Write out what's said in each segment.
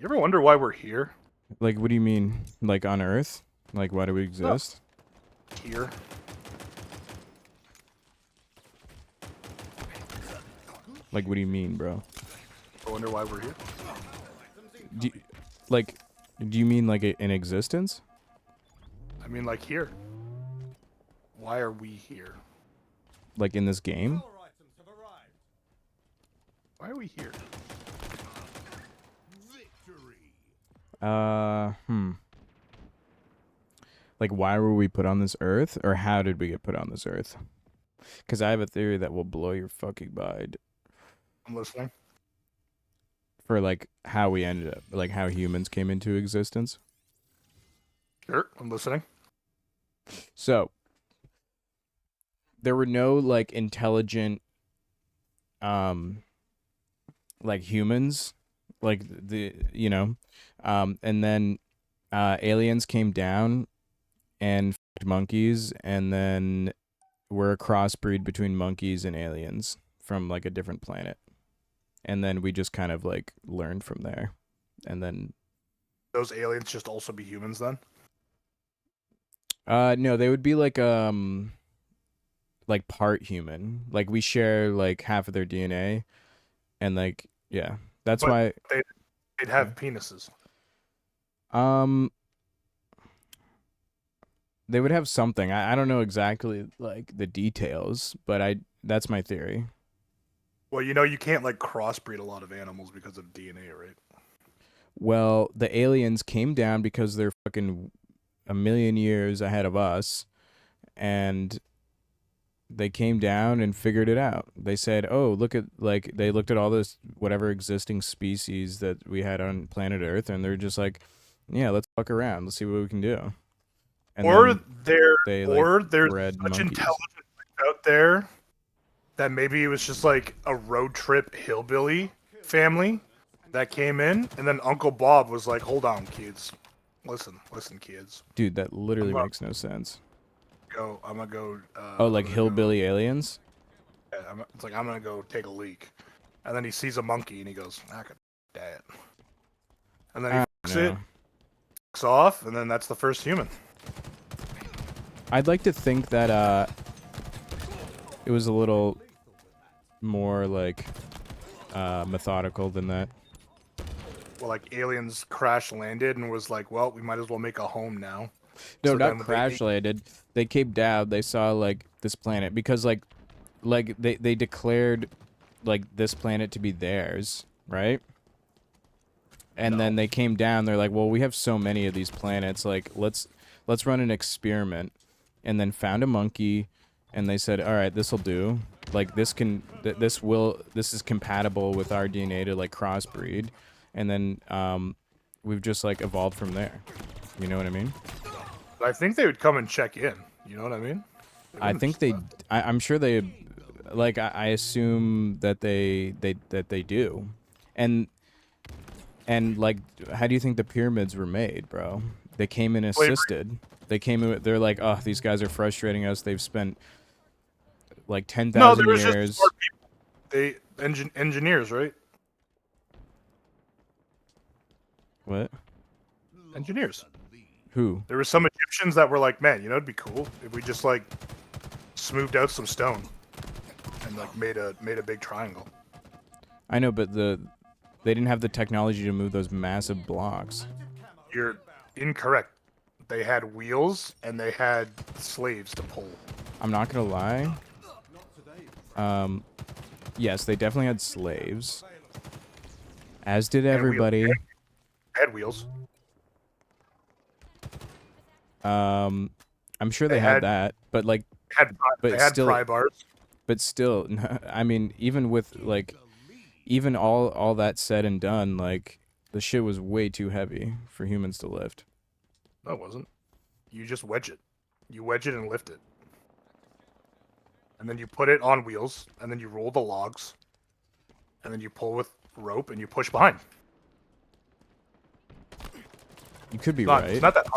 You ever wonder why we're here? Like, what do you mean? Like, on Earth? Like, why do we No. exist? Here. Like, what do you mean, bro? I wonder why we're here. Do you, like, do you mean, like, in existence? I mean, like, here. Why are we here? Like, in this game? Why are we here? Hmm. Like, why were we put on this Earth? Or how did we get put on this Earth? Because I have a theory that will blow your fucking mind. I'm listening. For, like, how we ended up. Like, how humans came into existence. Sure, I'm listening. So, there were no, like, intelligent, like, humans. Like, and then, aliens came down and fucked monkeys, and then we're a crossbreed between monkeys and aliens from, like, a different planet. And then we just kind of, like, learned from there. And then... Those aliens just also be humans, then? No, they would be, like part human. Like, we share, like, half of their DNA. And, like, yeah. That's But why... they'd have penises. They would have something. I don't know exactly, like, the details, but that's my theory. Well, you can't, like, crossbreed a lot of animals because of DNA, right? Well, the aliens came down because they're fucking a million years ahead of us, and they came down and figured it out. They said, oh, they looked at all this, whatever existing species that we had on planet Earth, and they're just like, yeah, let's fuck around. Let's see what we can do. And Or there's bred such monkeys. intelligence out there that maybe it was just like a road trip hillbilly family that came in, and then Uncle Bob was like, hold on, kids. Listen, kids. Dude, that literally makes no sense. I'm gonna go. Oh, like hillbilly aliens? Yeah, it's like, I'm gonna go take a leak. And then he sees a monkey and he goes, I could that. And then he fucks off, and then that's the first human. I'd like to think that it was a little more like methodical than that. Well, like, aliens crash landed and was like, well, we might as well make a home now. No, So not then crash landed. They came down. They saw, like, this planet because like they declared, like, this planet to be theirs, right? And then they came down. They're like, well, we have so many of these planets. Like, let's run an experiment. And then found a monkey, and they said, all right, this'll do. Like, this is compatible with our DNA to, like, crossbreed. And then we've just, like, evolved from there. You know what I mean? I think they would come and check in. You know what I mean? I think I'm sure they, like, I assume that they do. And like, how do you think the pyramids were made, bro? They came in assisted. They came in. They're like, oh, these guys are frustrating us. They've spent like 10,000 years. Just smart people. Engineers, right? What? Engineers. Who? There were some Egyptians that were like, man, it'd be cool if we just, like, smoothed out some stone and, like, made a big triangle. I know, but they didn't have the technology to move those massive blocks. You're incorrect. They had wheels and they had slaves to pull. I'm not gonna lie. Yes, they definitely had slaves. As did everybody. Had wheels. I'm sure they had that, but like, they had pry bars. But still, I mean, even with, like, even all that said and done, like, the shit was way too heavy for humans to lift. No, it wasn't. You just wedge it. You wedge it and lift it. And then you put it on wheels, and then you roll the logs, and then you pull with rope, and you push behind. You could be right. It's not that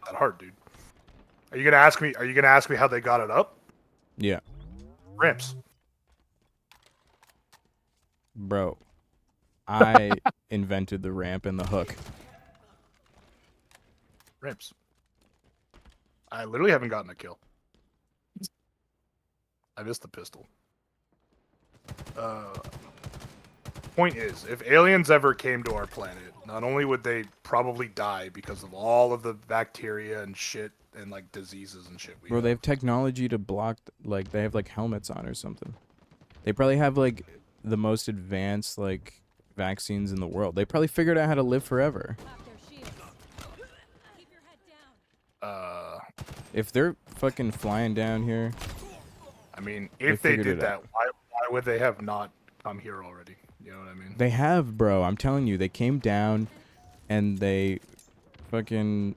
hard, dude. Are you gonna ask me how they got it up? Yeah. Ramps. Bro. I invented the ramp and the hook. Ramps. I literally haven't gotten a kill. I missed the pistol. Point is, if aliens ever came to our planet, not only would they probably die because of all of the bacteria and shit and like diseases and shit we Bro, have. they have technology to block, like, they have like helmets on or something. They probably have like the most advanced like vaccines in the world. They probably figured out how to live forever. If they're fucking flying down here, I mean, if they figured did it that, out. why would they have not come here already? You know what I mean? They have, bro. I'm telling you, they came down and they fucking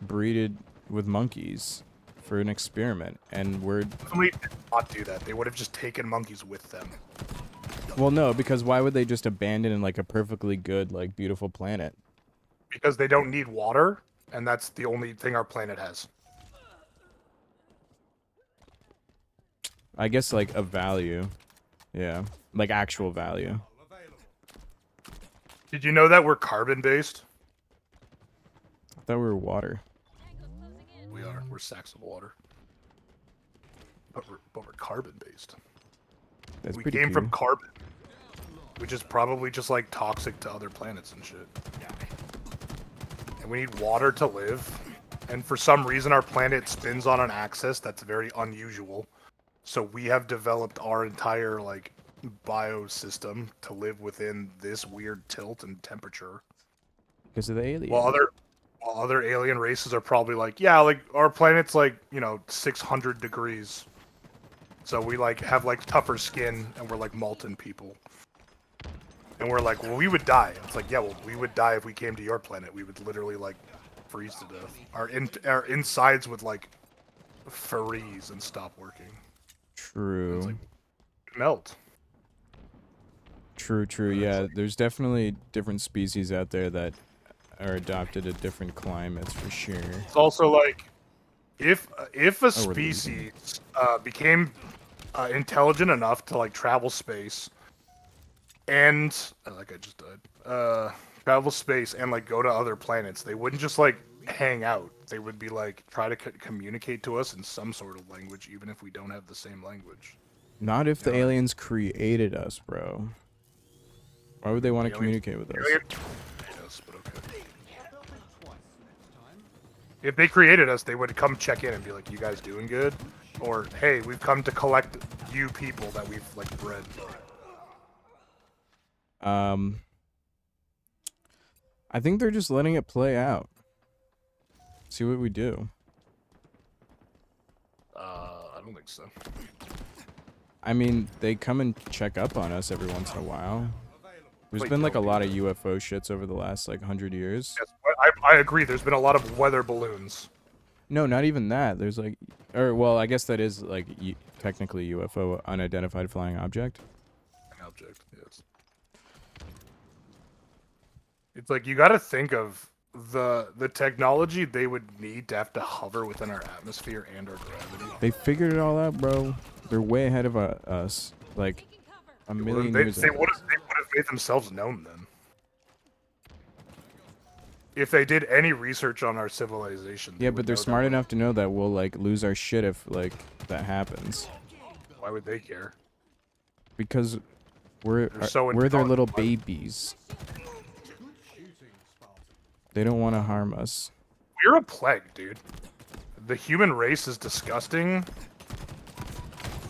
breeded with monkeys for an experiment, and we're Definitely did not do that. They would have just taken monkeys with them. well, no, because why would they just abandon in like a perfectly good, like beautiful planet? Because they don't need water, and that's the only thing our planet has. I guess like of value, yeah, like actual value. Did you know that we're carbon based? I thought we were water. We are. We're sacks of water. But we're carbon based. That's We pretty came cool. from carbon, which is probably just like toxic to other planets and shit. And we need water to live. And for some reason, our planet spins on an axis that's very unusual. So we have developed our entire like biosystem to live within this weird tilt and temperature. Because of the aliens. While other alien races are probably like, yeah, like our planet's like, 600 degrees. So we like have like tougher skin and we're like molten people. And we're like, well, we would die. It's like, yeah, well, we would die if we came to your planet. We would literally like freeze to death. Our insides would like freeze and stop working. True. It's like melt. True. Yeah, there's definitely different species out there that are adopted to different climates for sure. It's also like if a we're species became intelligent enough to like travel space and like I just died, travel space and like go to other planets, they wouldn't just like hang out. They would be like try to communicate to us in some sort of language, even if we don't have the same language. Not if the aliens created us, bro. Why would they want to communicate with us? Yes, but okay. If they created us, they would come check in and be like, "You guys doing good?" Or, "Hey, we've come to collect you people that we've like bred." I think they're just letting it play out. See what we do. I don't think so. I mean, they come and check up on us every once in a while. There's Wait, been like a don't lot of UFO shits over the last like 100 years. Yes, I agree. There's been a lot of weather balloons. No, not even that. There's like, or well, I guess that is like technically UFO, unidentified flying object. Object, yes. It's like you got to think of the technology they would need to have to hover within our atmosphere and our gravity. They figured it all out, bro. They're way ahead of us. Like a million years They ahead. would have made themselves known then. If they did any research on our civilization. Yeah, but they're smart enough to know that we'll like lose our shit if like that happens. Why would they care? Because we're so we're their intelligent. little babies. They don't want to harm us. We're a plague, dude. The human race is disgusting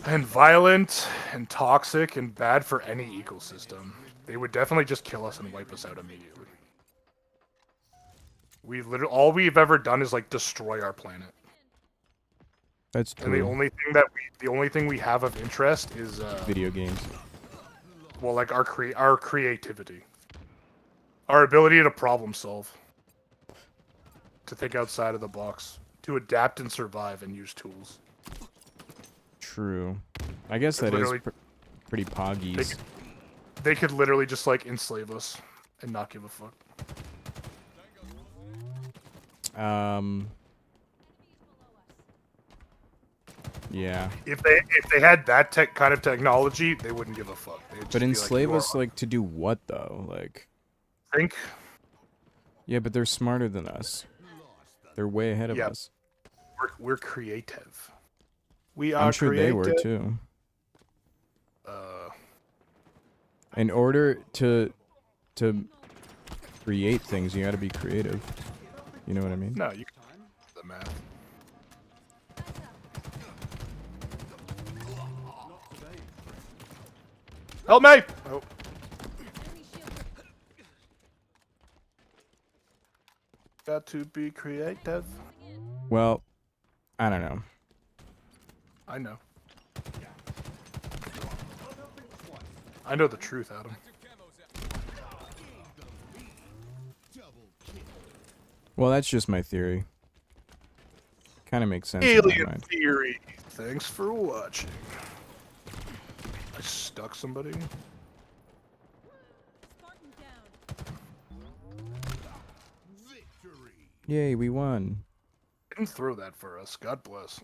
and violent and toxic and bad for any ecosystem. They would definitely just kill us and wipe us out immediately. All we've ever done is like destroy our planet. That's And the true. only thing we have of interest is Video games. well, like our creativity, our ability to problem solve, to think outside of the box, to adapt and survive and use tools. True. I guess that is pretty poggies. They could literally just like enslave us and not give a fuck. Yeah. If they had that kind of technology, they wouldn't give a fuck. They'd just But be enslave like, us, like, to do what, though? Like... think. Yeah, but they're smarter than us. They're way ahead of Yeah, us. we're creative. We I'm are sure they were, creative. too. Uh, In order to create things, you gotta be creative. You know what I mean? no, you can do the math. Help me! Oh. Got to be creative. Well, I don't know. I know. I know the truth, Adam. Well, that's just my theory. Kind of makes sense in my Alien mind. theory. Thanks for watching. I stuck somebody. Yay, we won. Didn't throw that for us. God bless.